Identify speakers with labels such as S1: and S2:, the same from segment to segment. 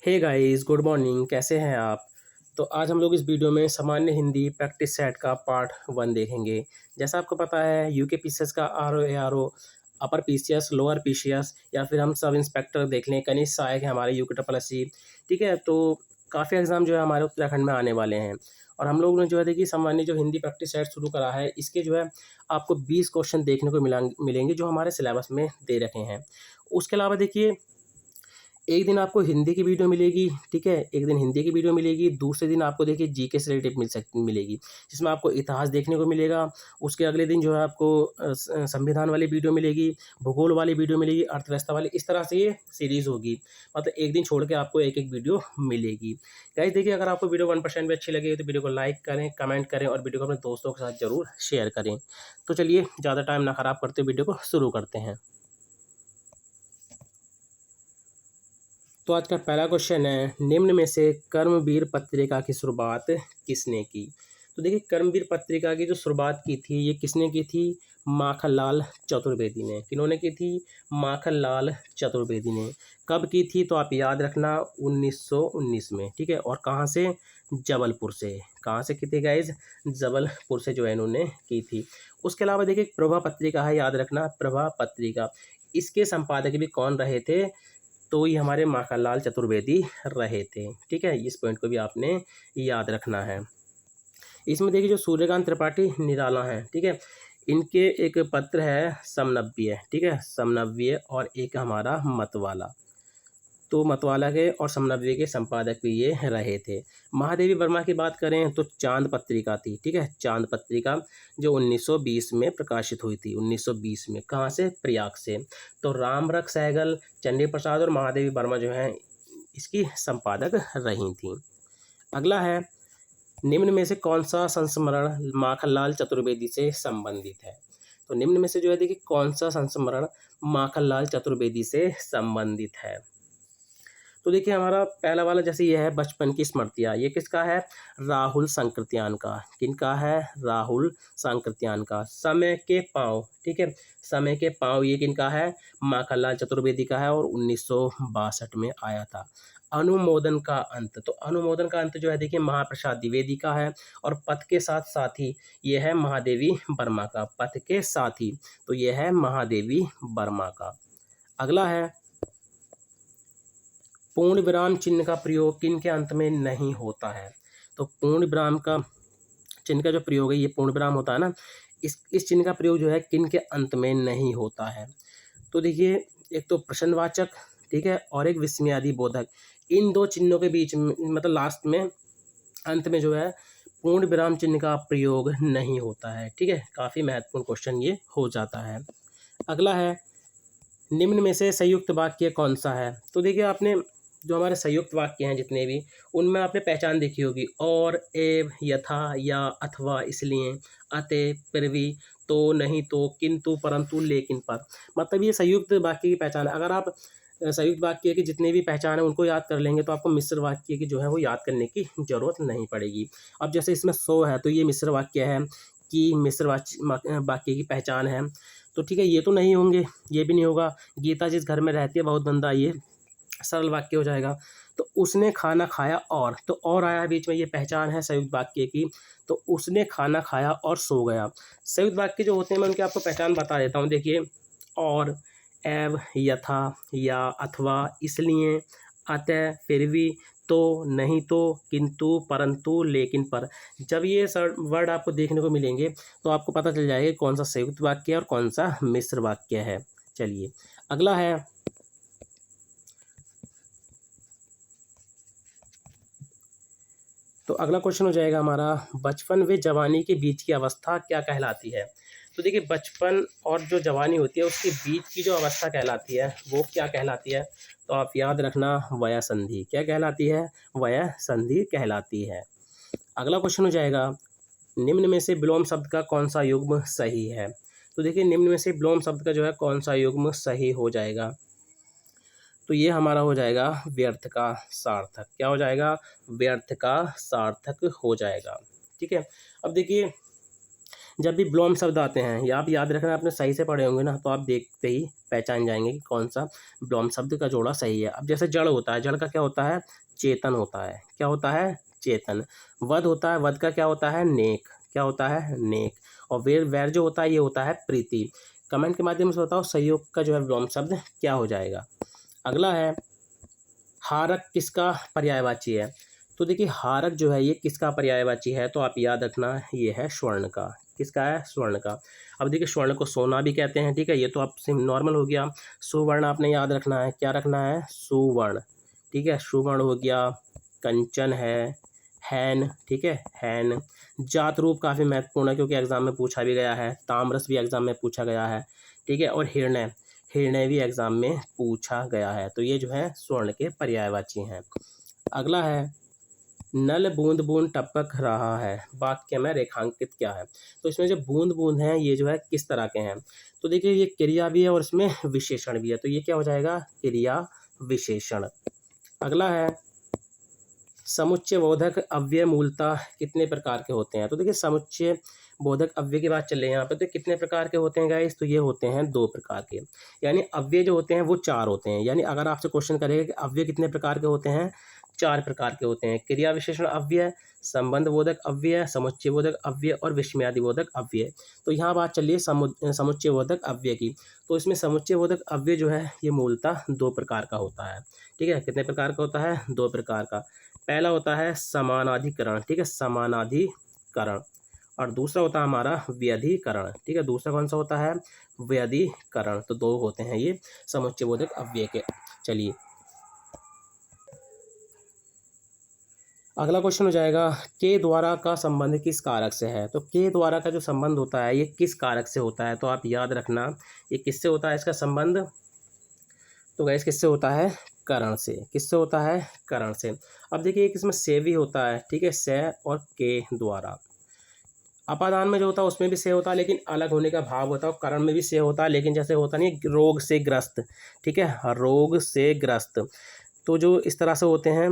S1: Hey guys, good morning. कैसे हैं आप? तो आज हम लोग इस वीडियो में सामान्य हिंदी प्रैक्टिस सेट का पार्ट 1 देखेंगे। जैसा आपको पता है यूके पीसीएस का RO ARO, upper PCS, lower PCS या फिर हम सब इंस्पेक्टर देख लें, कनिष्ठ सहायक है हमारे यूके ट्रिपल एससी। ठीक है, तो काफ़ी एग्ज़ाम जो है हमारे उत्तराखंड में आने वाले हैं और हम लोग ने जो है देखिए सामान्य जो हिंदी प्रैक्टिस सेट शुरू करा है, इसके जो है आपको 20 क्वेश्चन देखने को मिलेंगे जो हमारे सिलेबस में दे रखे हैं। उसके अलावा देखिए एक दिन आपको हिंदी की वीडियो मिलेगी, ठीक है? एक दिन हिंदी की वीडियो मिलेगी, दूसरे दिन आपको देखिए जीके से रिलेटेड मिलेगी, जिसमें आपको इतिहास देखने को मिलेगा। उसके अगले दिन जो है आपको संविधान वाली वीडियो मिलेगी, भूगोल वाली वीडियो मिलेगी, अर्थव्यवस्था वाली, इस तरह से ये सीरीज़ होगी। मतलब एक दिन छोड़ के आपको एक-एक वीडियो मिलेगी। गाइस देखिए, अगर आपको वीडियो 1% भी अच्छी लगे तो वीडियो को लाइक करें, कमेंट करें और वीडियो को अपने दोस्तों के साथ ज़रूर शेयर करें। तो चलिए ज़्यादा टाइम ना ख़राब करते हुए वीडियो को शुरू करते हैं। तो आज का पहला क्वेश्चन है, निम्न में से कर्मवीर पत्रिका की शुरुआत किसने की? तो देखिए कर्मवीर पत्रिका की जो शुरुआत की थी ये किसने की थी? माखनलाल चतुर्वेदी ने। किन्होंने की थी? माखनलाल चतुर्वेदी ने। कब की थी तो आप याद रखना 1919 में, ठीक है। और कहाँ से? जबलपुर से। कहाँ से की थी गाइज? जबलपुर से जो है इन्होंने की थी। उसके अलावा देखिए प्रभा पत्रिका है, याद रखना प्रभा पत्रिका। इसके संपादक भी कौन रहे थे? तो ये हमारे माखनलाल चतुर्वेदी रहे थे, ठीक है। इस पॉइंट को भी आपने याद रखना है। इसमें देखिए जो सूर्यकांत त्रिपाठी निराला हैं, ठीक है, इनके एक पत्र है समनव्य, ठीक है, समनव्य, और एक हमारा मतवाला। तो मतवाला के और समनव्य के संपादक भी ये रहे थे। महादेवी वर्मा की बात करें तो चांद पत्रिका थी, ठीक है, चांद पत्रिका जो 1920 में प्रकाशित हुई थी। 1920 में। कहाँ से? प्रयाग से। तो रामरख सहगल, चंडी प्रसाद और महादेवी वर्मा जो हैं इसकी संपादक रही थी। अगला है, निम्न में से कौन सा संस्मरण माखनलाल चतुर्वेदी से संबंधित है? तो निम्न में से जो है देखिए कौन सा संस्मरण माखनलाल चतुर्वेदी से संबंधित है? तो देखिए हमारा पहला वाला जैसे ये है बचपन की स्मृतियाँ, ये किसका है? राहुल सांकृत्यान का। किनका है? राहुल सांकृत्यान का। समय के पाँव, ठीक है, समय के पाँव ये किनका है? माखनलाल चतुर्वेदी का है और 1962 में आया था। अनुमोदन का अंत, तो अनुमोदन का अंत जो है देखिए महाप्रसाद द्विवेदी का है। और पथ के साथ साथी ये है महादेवी वर्मा का। पथ के साथी तो ये है महादेवी वर्मा का। अगला है, पूर्ण विराम चिन्ह का प्रयोग किन के अंत में नहीं होता है? तो पूर्ण विराम का चिन्ह का जो प्रयोग है ये पूर्ण विराम होता है ना, इस चिन्ह का प्रयोग जो है किन के अंत में नहीं होता है? तो देखिए एक तो प्रश्नवाचक, ठीक है, और एक विस्मयादि बोधक। इन दो चिन्हों के बीच में मतलब लास्ट में अंत में जो है पूर्ण विराम चिन्ह का प्रयोग नहीं होता है, ठीक है। काफ़ी महत्वपूर्ण क्वेश्चन ये हो जाता है। अगला है, निम्न में से संयुक्त वाक्य कौन सा है? तो देखिए आपने जो हमारे संयुक्त वाक्य हैं जितने भी, उनमें आपने पहचान देखी होगी। और, एव, यथा, या, अथवा, इसलिए, अतः, फिर भी, तो, नहीं तो, किंतु, परंतु, लेकिन पर। मतलब ये संयुक्त वाक्य की पहचान है। अगर आप संयुक्त वाक्य की जितने भी पहचान है उनको याद कर लेंगे तो आपको मिश्र वाक्य की जो है वो याद करने की जरूरत नहीं पड़ेगी। अब जैसे इसमें सो है तो ये मिश्र वाक्य है, कि मिश्र वाक्य की पहचान है। तो ठीक है, ये तो नहीं होंगे, ये भी नहीं होगा। गीता जिस घर में रहती है बहुत बंदा, ये सरल वाक्य हो जाएगा। तो उसने खाना खाया और, तो और आया बीच में, ये पहचान है संयुक्त वाक्य की। तो उसने खाना खाया और सो गया। संयुक्त वाक्य जो होते हैं मैं उनकी आपको पहचान बता देता हूँ। देखिए, और, एव, यथा, या, अथवा, इसलिए, अतः, फिर भी, तो, नहीं तो, किंतु, परंतु, लेकिन पर। जब ये वर्ड आपको देखने को मिलेंगे तो आपको पता चल जाएगा कौन सा संयुक्त वाक्य है और कौन सा मिश्र वाक्य है। चलिए अगला है, तो अगला क्वेश्चन हो जाएगा हमारा, बचपन व जवानी के बीच की अवस्था क्या कहलाती है? तो देखिए बचपन और जो जवानी होती है उसके बीच की जो अवस्था कहलाती है वो क्या कहलाती है? तो आप याद रखना वया संधि। क्या कहलाती है? वया संधि कहलाती है। अगला क्वेश्चन हो जाएगा, निम्न में से विलोम शब्द का कौन सा युग्म सही है? तो देखिए निम्न में से विलोम शब्द का जो है कौन सा युग्म सही हो जाएगा? तो ये हमारा हो जाएगा व्यर्थ का सार्थक। क्या हो जाएगा? व्यर्थ का सार्थक हो जाएगा, ठीक है। अब देखिए जब भी ब्लोम शब्द आते हैं, या आप याद रखना, आपने सही से पढ़े होंगे ना, तो आप देखते ही पहचान जाएंगे कि कौन सा ब्लोम शब्द का जोड़ा सही है। अब जैसे जड़ होता है, जड़ का क्या होता है? चेतन होता है। क्या होता है? चेतन। वध होता है, वध का क्या होता है? नेक। क्या होता है? नेक। और वैर, वैर जो होता है ये होता है प्रीति। कमेंट के माध्यम से बताओ सहयोग का जो है ब्लोम शब्द क्या हो जाएगा। अगला है हारक किसका पर्यायवाची है? तो देखिए हारक जो है ये किसका पर्यायवाची है, तो आप याद रखना ये है स्वर्ण का। किसका है? स्वर्ण का। अब देखिए स्वर्ण को सोना भी कहते हैं, ठीक है, ये तो आप नॉर्मल हो गया। सुवर्ण आपने याद रखना है, क्या रखना है? सुवर्ण, ठीक है, सुवर्ण हो गया। कंचन है, हैन, ठीक है, हैन। जात रूप काफ़ी महत्वपूर्ण है क्योंकि एग्जाम में पूछा भी गया है। ताम्रस भी एग्जाम में पूछा गया है, ठीक है, और हिरण्य, हिरण्य भी एग्जाम में पूछा गया है। तो ये जो है स्वर्ण के पर्यायवाची हैं। अगला है नल बूंद बूंद टपक रहा है, वाक्य में रेखांकित क्या है? तो इसमें जो बूंद बूंद हैं ये जो है किस तरह के हैं? तो देखिए ये क्रिया भी है और इसमें विशेषण भी है, तो ये क्या हो जाएगा? क्रिया विशेषण। अगला है समुच्चय बोधक अव्यय मूलतः कितने प्रकार के होते हैं? तो देखिए समुच्चय बोधक अव्यय की बात चल रही है यहाँ पे, तो कितने प्रकार के होते हैं गाइस? तो ये होते हैं 2 प्रकार के, यानी अव्यय जो होते हैं वो 4 होते हैं। यानी अगर आपसे क्वेश्चन करेगा कि अव्यय कितने प्रकार के होते हैं? 4 प्रकार के होते हैं। क्रिया विशेषण अव्यय, संबंध बोधक अव्यय, समुच्चय बोधक अव्यय और विस्मयादि बोधक अव्यय। तो यहाँ बात चल रही है समुच्चय बोधक अव्यय की। तो इसमें समुच्चय बोधक अव्यय जो है ये मूलतः 2 प्रकार का होता है, ठीक है। कितने प्रकार का होता है? 2 प्रकार का। पहला होता है समानाधिकरण, ठीक है, समानाधिकरण, और दूसरा होता है हमारा व्यधिकरण, ठीक है। दूसरा कौन सा होता है? व्यधिकरण। तो 2 होते हैं ये समुच्चय बोधक अव्यय के। चलिए अगला क्वेश्चन हो जाएगा के द्वारा का संबंध किस कारक से है? तो के द्वारा का जो संबंध होता है ये किस कारक से होता है? तो आप याद रखना ये किससे होता है इसका संबंध? तो गैस किससे होता है? करण से। किससे होता है? करण से। अब देखिए एक इसमें से भी होता है, ठीक है, से और के द्वारा। अपादान में जो होता है उसमें भी से होता है लेकिन अलग होने का भाव होता है, और करण में भी से होता है लेकिन जैसे होता नहीं रोग से ग्रस्त, ठीक है, रोग से ग्रस्त। तो जो इस तरह से होते हैं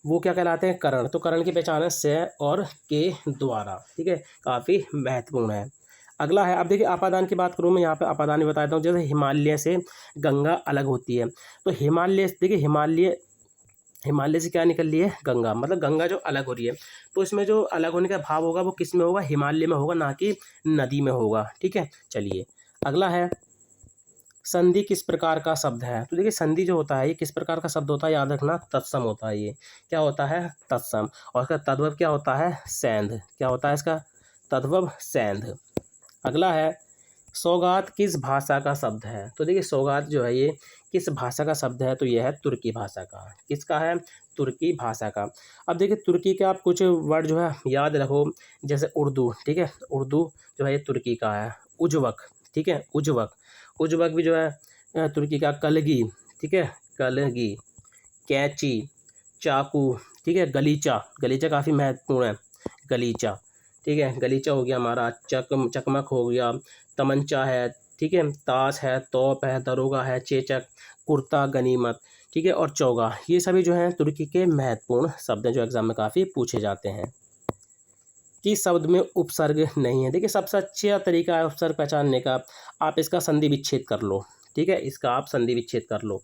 S1: वो क्या कहलाते हैं? करण। तो करण की पहचान है से और के द्वारा, ठीक है, काफ़ी महत्वपूर्ण है। अगला है, अब देखिए अपादान की बात करूँ मैं यहाँ पे अपादान ही बता देता हूँ। जैसे हिमालय से गंगा अलग होती है, तो हिमालय देखिए हिमालय, हिमालय से क्या निकल रही है? गंगा, मतलब गंगा जो अलग हो रही है। तो इसमें जो अलग होने का भाव होगा वो किस में होगा? हिमालय में होगा, ना कि नदी में होगा, ठीक है। चलिए अगला है संधि किस प्रकार का शब्द है? तो देखिए संधि जो होता है ये किस प्रकार का शब्द होता है? याद रखना तत्सम होता है। ये क्या होता है? तत्सम। और इसका तद्भव क्या होता है? सेंध। क्या होता है इसका? तद्भव सेंध। अगला है सौगात किस भाषा का शब्द है? तो देखिए सौगात जो है ये किस भाषा का शब्द है? तो ये है तुर्की भाषा का। किसका है? तुर्की भाषा का। अब देखिए तुर्की के आप कुछ वर्ड जो है याद रखो, जैसे उर्दू, ठीक है, उर्दू जो है ये तुर्की का है। उज्वक, ठीक है, उज्वक, उज्वक भी जो है तुर्की का। कलगी, ठीक है, कलगी। कैंची, चाकू, ठीक है। गलीचा, गलीचा काफ़ी महत्वपूर्ण है, गलीचा, ठीक है, गलीचा हो गया हमारा। चकमक हो गया, तमंचा है, ठीक है, ताश है, तोप है, दरोगा है, चेचक, कुर्ता, गनीमत, ठीक है, और चौगा। ये सभी जो हैं तुर्की के महत्वपूर्ण शब्द हैं जो एग्जाम में काफ़ी पूछे जाते हैं। किस शब्द में उपसर्ग नहीं है? देखिए सबसे अच्छा तरीका है उपसर्ग पहचानने का, आप इसका संधि विच्छेद कर लो, ठीक है, इसका आप संधि विच्छेद कर लो।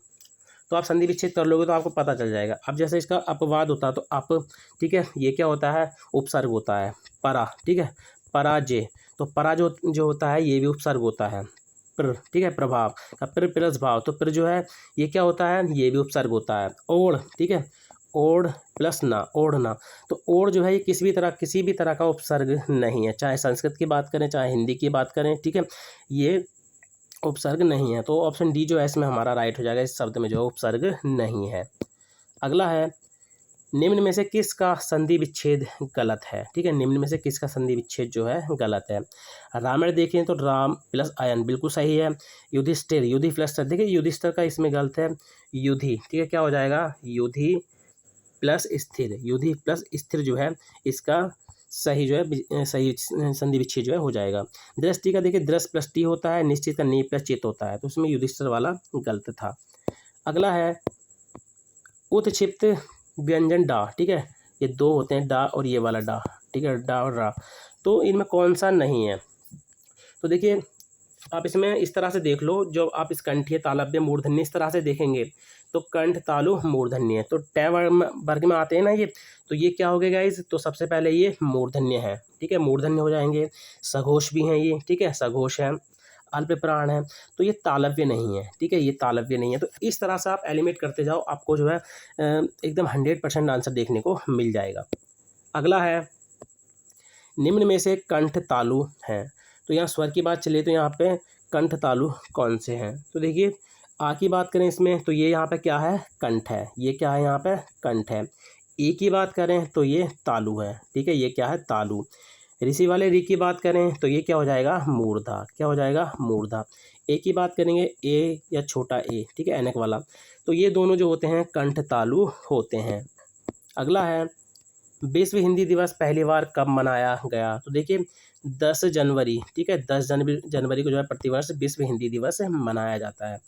S1: तो आप संधि विच्छेद कर लोगे तो आपको पता चल जाएगा। अब जैसे इसका अपवाद होता है तो अप, ठीक है, ये क्या होता है? उपसर्ग होता है। परा, ठीक है, पराजय, तो परा जो जो होता है ये भी उपसर्ग होता है। प्र, ठीक है, प्रभाव का प्र प्लस भाव, तो प्र जो है ये क्या होता है? ये भी उपसर्ग होता है। ओढ़, ठीक है, ओढ़ प्लस ना, ओढ़ना, तो ओढ़ जो है ये किसी भी तरह का उपसर्ग नहीं है, चाहे संस्कृत की बात करें चाहे हिंदी की बात करें, ठीक है, ये उपसर्ग नहीं है। तो ऑप्शन डी जो है इसमें हमारा राइट हो जाएगा, इस शब्द में जो है उपसर्ग नहीं है। अगला है निम्न में से किसका संधि विच्छेद गलत है? ठीक है, निम्न में से किसका संधि विच्छेद जो है गलत है? रामायण देखें तो राम प्लस अयन बिल्कुल सही है। युधिष्ठिर, युधि प्लस सर, देखिए युधिष्ठिर का इसमें गलत है, युधि, ठीक है, क्या हो जाएगा? युधि प्लस स्थिर, युधि प्लस स्थिर जो है इसका सही जो है सही संधि विच्छेद जो है हो जाएगा। दृष्टि का देखिए दृष्ट प्लस टी होता है, निश्चित का नी प्लस चित होता है, तो उसमें युधिष्ठिर वाला गलत था। अगला है उत्क्षिप्त व्यंजन डा, ठीक है, ये 2 होते हैं डा और ये वाला डा, ठीक है, डा और रा। तो इनमें कौन सा नहीं है? तो देखिए आप इसमें इस तरह से देख लो, जो आप इस कंठीय, तालव्य, मूर्धन्य इस तरह से देखेंगे तो कंठ, तालु, मूर्धन्य, तो ट वर्ग में आते हैं ना ये, तो ये क्या हो गया गाइस? तो सबसे पहले ये मूर्धन्य है, ठीक है, मूर्धन्य हो जाएंगे। सघोष भी हैं ये, ठीक है, सघोष है, अल्प प्राण है, तो ये तालव्य नहीं है, ठीक है, ये तालव्य नहीं है। तो इस तरह से आप एलिमिनेट करते जाओ, आपको जो है एकदम 100% आंसर देखने को मिल जाएगा। अगला है, निम्न में से कंठ, तालु हैं। तो यहाँ स्वर की बात चले तो यहाँ पे कंठ, तालु कौन से हैं? तो देखिए आ की बात करें इसमें तो ये यहाँ पे क्या है? कंठ है। ये क्या है? यहाँ पे कंठ है। ई की बात करें तो ये तालु है, ठीक है, ये क्या है? तालु। ऋषि वाले री की बात करें तो ये क्या हो जाएगा? मूर्धा। क्या हो जाएगा? मूर्धा। ए की बात करेंगे, ए या छोटा ए, ठीक है, ऐनक वाला, तो ये दोनों जो होते हैं कंठ, तालु होते हैं। अगला है, विश्व हिंदी दिवस पहली बार कब मनाया गया? तो देखिए 10 जनवरी, ठीक है, 10 जनवरी को जो है प्रतिवर्ष विश्व हिंदी दिवस मनाया जाता है।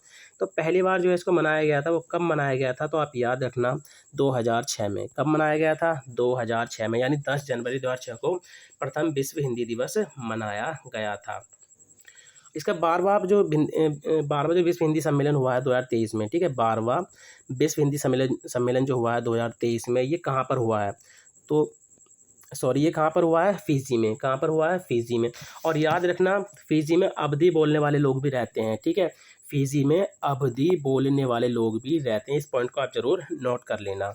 S1: तो पहली बार जो है इसको मनाया गया था, वो कब मनाया गया था? तो आप याद रखना 2006 में। कब मनाया गया था? 2006 में, यानी 10 जनवरी 2006 को प्रथम विश्व हिंदी दिवस मनाया गया था। इसका 12वां जो विश्व हिंदी सम्मेलन हुआ है 2023 में, ठीक है, 12वां विश्व हिंदी सम्मेलन जो हुआ है 2023 में, ये कहाँ पर हुआ है? तो सॉरी, ये कहाँ पर हुआ है? फिजी में। कहाँ पर हुआ है? फिजी में। और याद रखना फिजी में अवधी बोलने वाले लोग भी रहते हैं, ठीक है, फिजी में अवधी बोलने वाले लोग भी रहते हैं। इस पॉइंट को आप जरूर नोट कर लेना।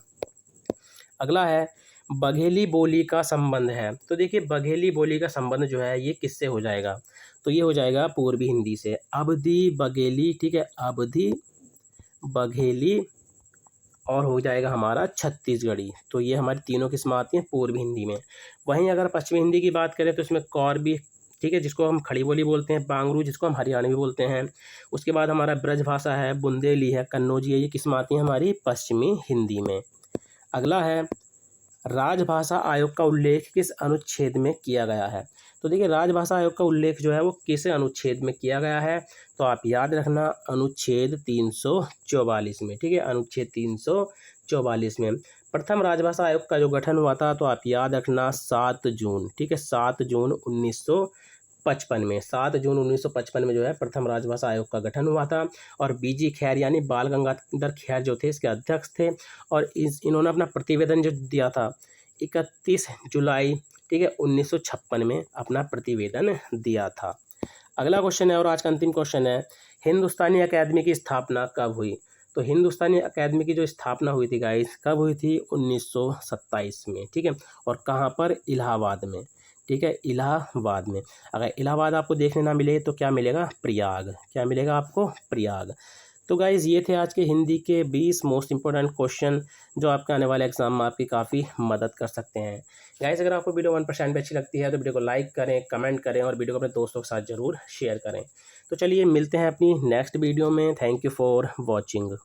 S1: अगला है, बघेली बोली का संबंध है। तो देखिए बघेली बोली का संबंध जो है ये किससे हो जाएगा? तो ये हो जाएगा पूर्वी हिंदी से। अवधी, बघेली, ठीक है, अवधी, बघेली और हो जाएगा हमारा छत्तीसगढ़ी। तो ये हमारी तीनों किस्में आती हैं पूर्वी हिंदी में। वहीं अगर पश्चिमी हिंदी की बात करें तो इसमें कौरबी, ठीक है, जिसको हम खड़ी बोली बोलते हैं, बांगरू जिसको हम हरियाणवी बोलते हैं, उसके बाद हमारा ब्रज भाषा है, बुंदेली है, कन्नौजी है, ये किस्में आती हैं हमारी पश्चिमी हिंदी में। अगला है, राजभाषा आयोग का उल्लेख किस अनुच्छेद में किया गया है? तो देखिए राजभाषा आयोग का उल्लेख जो है वो किस अनुच्छेद में किया गया है? तो आप याद रखना अनुच्छेद 344 में, ठीक है, अनुच्छेद 344 में। प्रथम राजभाषा आयोग का जो गठन हुआ था तो आप याद रखना 7 जून, ठीक है, 7 जून 1955 में, 7 जून 1955 में जो है प्रथम राजभाषा आयोग का गठन हुआ था। और बीजी खैर यानी बाल गंगाधर खैर जो थे इसके अध्यक्ष थे। और इन्होंने अपना प्रतिवेदन जो दिया था 31 जुलाई, ठीक है, 1956 में अपना प्रतिवेदन दिया था। अगला क्वेश्चन है और आज का अंतिम क्वेश्चन है, हिंदुस्तानी अकेडमी की स्थापना कब हुई? तो हिंदुस्तानी अकेडमी की जो स्थापना हुई थी गाइस, कब हुई थी? 1927 में, ठीक है, और कहाँ पर? इलाहाबाद में, ठीक है, इलाहाबाद में। अगर इलाहाबाद आपको देखने ना मिले तो क्या मिलेगा? प्रयाग। क्या मिलेगा आपको? प्रयाग। तो गाइज़ ये थे आज के हिंदी के 20 मोस्ट इंपॉर्टेंट क्वेश्चन जो आपके आने वाले एग्जाम में आपकी काफ़ी मदद कर सकते हैं। गाइज़ अगर आपको वीडियो 1% भी अच्छी लगती है तो वीडियो को लाइक करें, कमेंट करें और वीडियो को अपने दोस्तों के साथ ज़रूर शेयर करें। तो चलिए मिलते हैं अपनी नेक्स्ट वीडियो में। Thank you for watching.